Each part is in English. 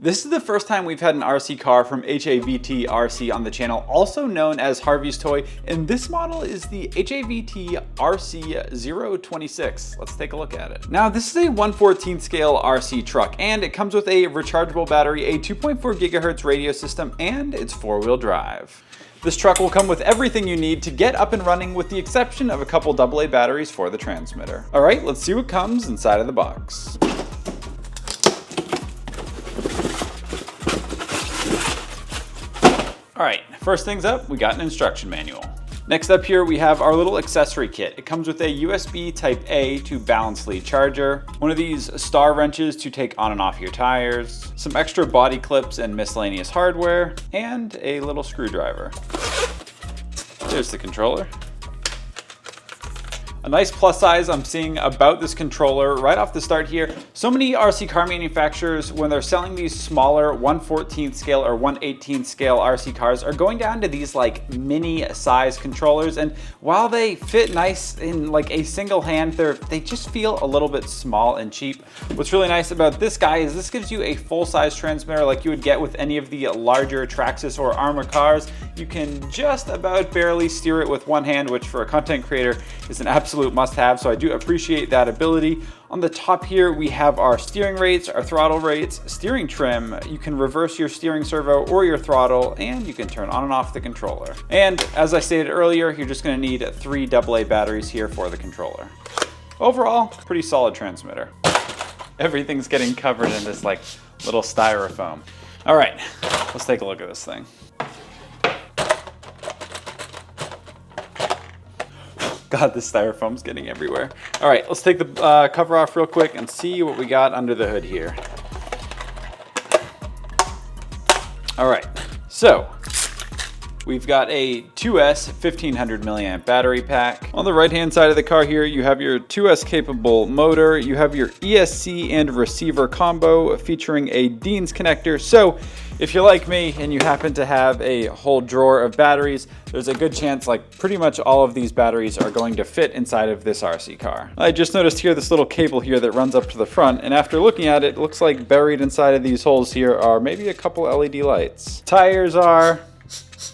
This is the first time we've had an RC car from HAVT RC on the channel, also known as Harveystoy, and this model is the HAVT RC026. Let's take a look at it. Now, this is a 1/14 scale RC truck, and it comes with a rechargeable battery, a 2.4 gigahertz radio system, and it's 4-wheel drive. This truck will come with everything you need to get up and running, with the exception of a couple AA batteries for the transmitter. All right, let's see what comes inside of the box. All right, first things up, we got an instruction manual. Next up here, we have our little accessory kit. It comes with a USB Type A to balance lead charger, one of these star wrenches to take on and off your tires, some extra body clips and miscellaneous hardware, and a little screwdriver. There's the controller. A nice plus size I'm seeing about this controller right off the start here. So many RC car manufacturers, when they're selling these smaller 1/14 scale or 1/18 scale RC cars, are going down to these like mini size controllers. And while they fit nice in like a single hand, they just feel a little bit small and cheap. What's really nice about this guy is this gives you a full size transmitter like you would get with any of the larger Traxxas or Armor cars. You can just about barely steer it with one hand, which for a content creator is an absolute must-have, so I do appreciate that ability. On the top here, we have our steering rates, our throttle rates, steering trim. You can reverse your steering servo or your throttle, and you can turn on and off the controller. And as I stated earlier, you're just gonna need 3 AA batteries here for the controller. Overall, pretty solid transmitter. Everything's getting covered in this like little styrofoam. All right, let's take a look at this thing. God, this styrofoam's getting everywhere. All right, let's take the cover off real quick and see what we got under the hood here. All right, so we've got a 2S 1500 milliamp battery pack. On the right-hand side of the car here, you have your 2S capable motor. You have your ESC and receiver combo featuring a Dean's connector. So if you're like me and you happen to have a whole drawer of batteries, there's a good chance like pretty much all of these batteries are going to fit inside of this RC car. I just noticed here this little cable here that runs up to the front, and after looking at it, it looks like buried inside of these holes here are maybe a couple LED lights. Tires are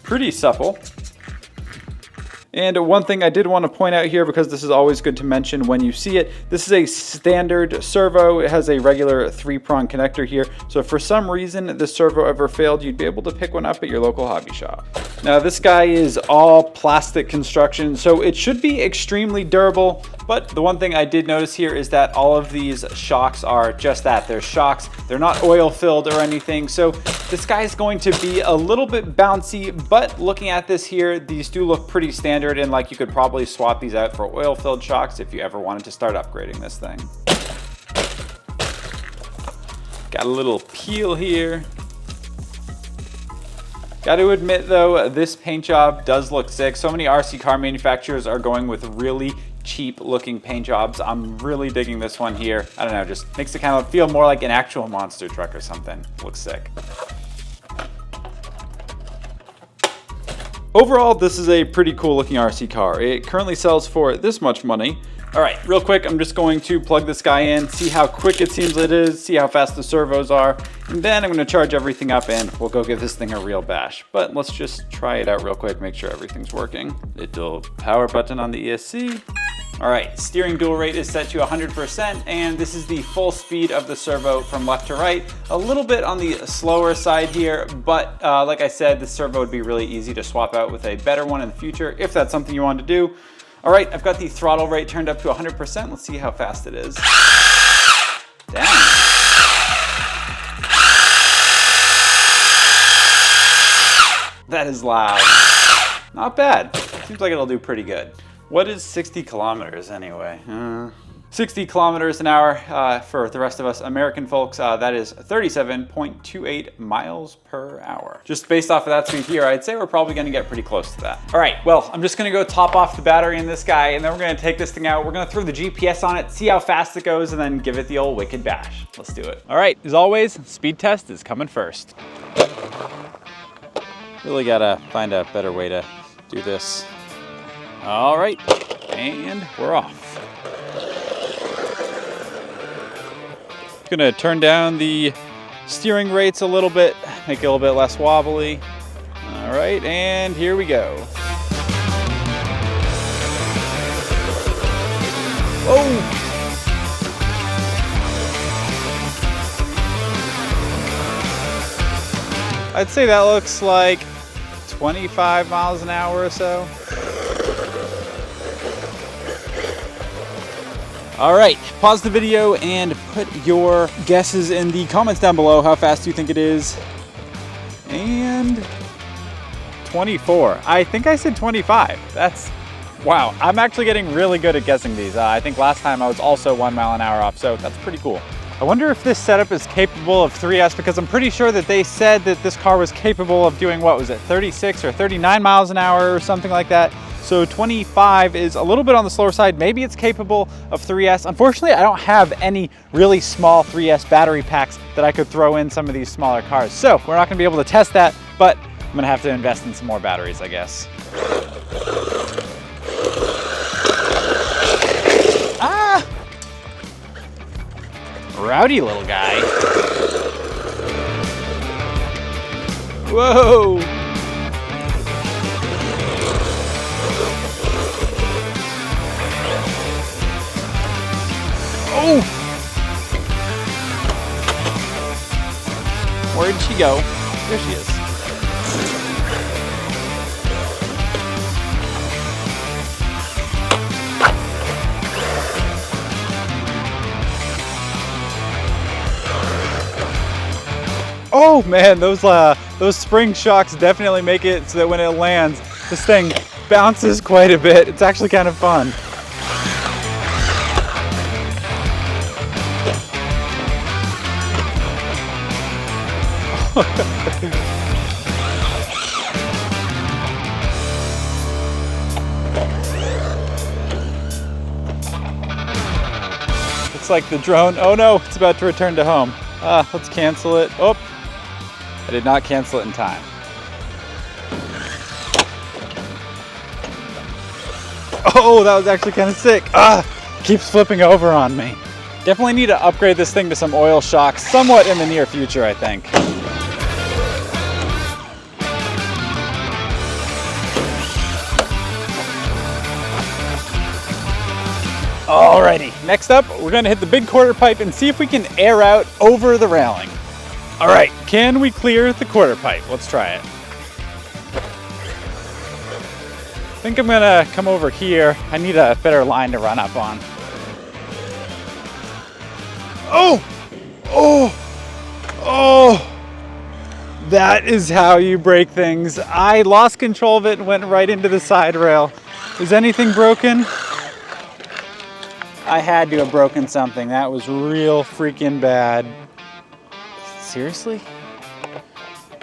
pretty supple. And one thing I did want to point out here, because this is always good to mention when you see it, this is a standard servo. It has a regular 3-prong connector here. So if for some reason the servo ever failed, you'd be able to pick one up at your local hobby shop. Now this guy is all plastic construction, so it should be extremely durable. But the one thing I did notice here is that all of these shocks are just that. They're shocks. They're not oil filled or anything. So this guy is going to be a little bit bouncy, but looking at this here, these do look pretty standard, and like you could probably swap these out for oil filled shocks if you ever wanted to start upgrading this thing. Got a little peel here. Got to admit though, this paint job does look sick. So many RC car manufacturers are going with really cheap looking paint jobs. I'm really digging this one here. I don't know, just makes it kind of feel more like an actual monster truck or something. Looks sick. Overall, this is a pretty cool looking RC car. It currently sells for this much money. All right, real quick, I'm just going to plug this guy in, see how quick it seems it is, see how fast the servos are, and then I'm gonna charge everything up and we'll go give this thing a real bash. But let's just try it out real quick, make sure everything's working. Little power button on the ESC. All right, steering dual rate is set to 100%, and this is the full speed of the servo from left to right. A little bit on the slower side here, but like I said, the servo would be really easy to swap out with a better one in the future if that's something you want to do. All right, I've got the throttle rate turned up to 100%. Let's see how fast it is. Damn. That is loud. Not bad. Seems like it'll do pretty good. What is 60 kilometers anyway? 60 kilometers an hour for the rest of us American folks, that is 37.28 miles per hour. Just based off of that speed here, I'd say we're probably gonna get pretty close to that. All right, well, I'm just gonna go top off the battery in this guy, and then we're gonna take this thing out. We're gonna throw the GPS on it, see how fast it goes, and then give it the old wicked bash. Let's do it. All right, as always, speed test is coming first. Really gotta find a better way to do this. All right, and we're off. Gonna turn down the steering rates a little bit, make it a little bit less wobbly. All right, and here we go. Oh! I'd say that looks like 25 miles an hour or so. All right, pause the video and put your guesses in the comments down below. How fast do you think it is? And 24. I think I said 25. That's, wow. I'm actually getting really good at guessing these. I think last time I was also 1 mile an hour off, so that's pretty cool. I wonder if this setup is capable of 3S, because I'm pretty sure that they said that this car was capable of doing, what was it, 36 or 39 miles an hour or something like that. So 25 is a little bit on the slower side. Maybe it's capable of 3S. Unfortunately, I don't have any really small 3S battery packs that I could throw in some of these smaller cars. So we're not gonna be able to test that, but I'm gonna have to invest in some more batteries, I guess. Ah! Rowdy little guy. Whoa! Oh! Where'd she go? There she is. Oh man, those spring shocks definitely make it so that when it lands, this thing bounces quite a bit. It's actually kind of fun. Looks like the drone, oh no, it's about to return to home. Let's cancel it. Oh, I did not cancel it in time. Oh, that was actually kind of sick. Keeps flipping over on me. Definitely need to upgrade this thing to some oil shocks somewhat in the near future, I think. Alrighty, next up, we're gonna hit the big quarter pipe and see if we can air out over the railing. All right, can we clear the quarter pipe? Let's try it. I think I'm gonna come over here. I need a better line to run up on. Oh! Oh! Oh! That is how you break things. I lost control of it and went right into the side rail. Is anything broken? I had to have broken something. That was real freaking bad. Seriously?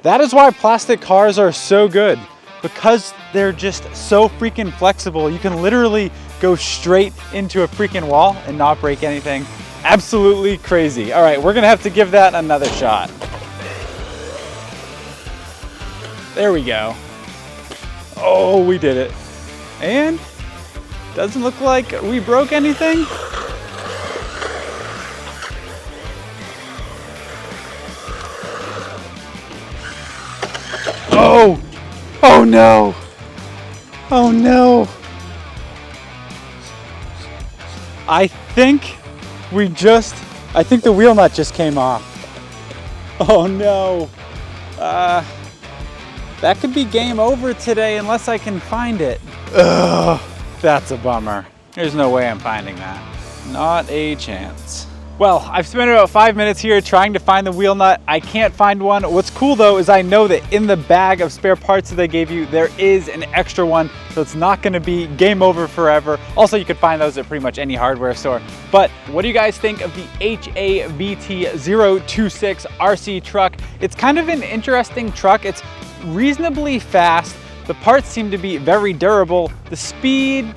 That is why plastic cars are so good. Because they're just so freaking flexible. You can literally go straight into a freaking wall and not break anything. Absolutely crazy. All right, we're gonna have to give that another shot. There we go. Oh, we did it. And doesn't look like we broke anything. Oh! Oh no! Oh no! I think the wheel nut just came off. Oh no! That could be game over today unless I can find it. Ugh, that's a bummer. There's no way I'm finding that. Not a chance. Well, I've spent about 5 minutes here trying to find the wheel nut. I can't find one. What's cool though is I know that in the bag of spare parts that they gave you, there is an extra one, so it's not gonna be game over forever. Also, you could find those at pretty much any hardware store. But what do you guys think of the HAVT 026 RC truck? It's kind of an interesting truck. It's reasonably fast. The parts seem to be very durable. The speed,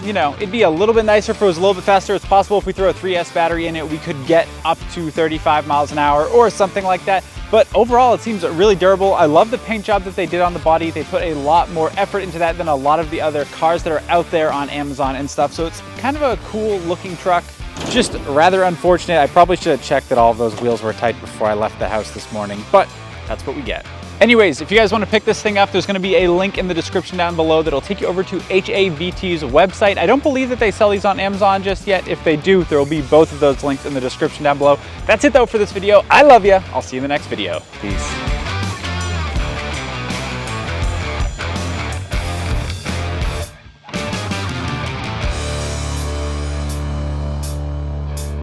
you know, it'd be a little bit nicer if it was a little bit faster. It's possible if we throw a 3S battery in it, we could get up to 35 miles an hour or something like that. But overall, it seems really durable. I love the paint job that they did on the body. They put a lot more effort into that than a lot of the other cars that are out there on Amazon and stuff. So it's kind of a cool looking truck. Just rather unfortunate. I probably should have checked that all of those wheels were tight before I left the house this morning, but that's what we get. Anyways, if you guys want to pick this thing up, there's going to be a link in the description down below that'll take you over to HAVT's website. I don't believe that they sell these on Amazon just yet. If they do, there will be both of those links in the description down below. That's it though for this video. I love you. I'll see you in the next video. Peace.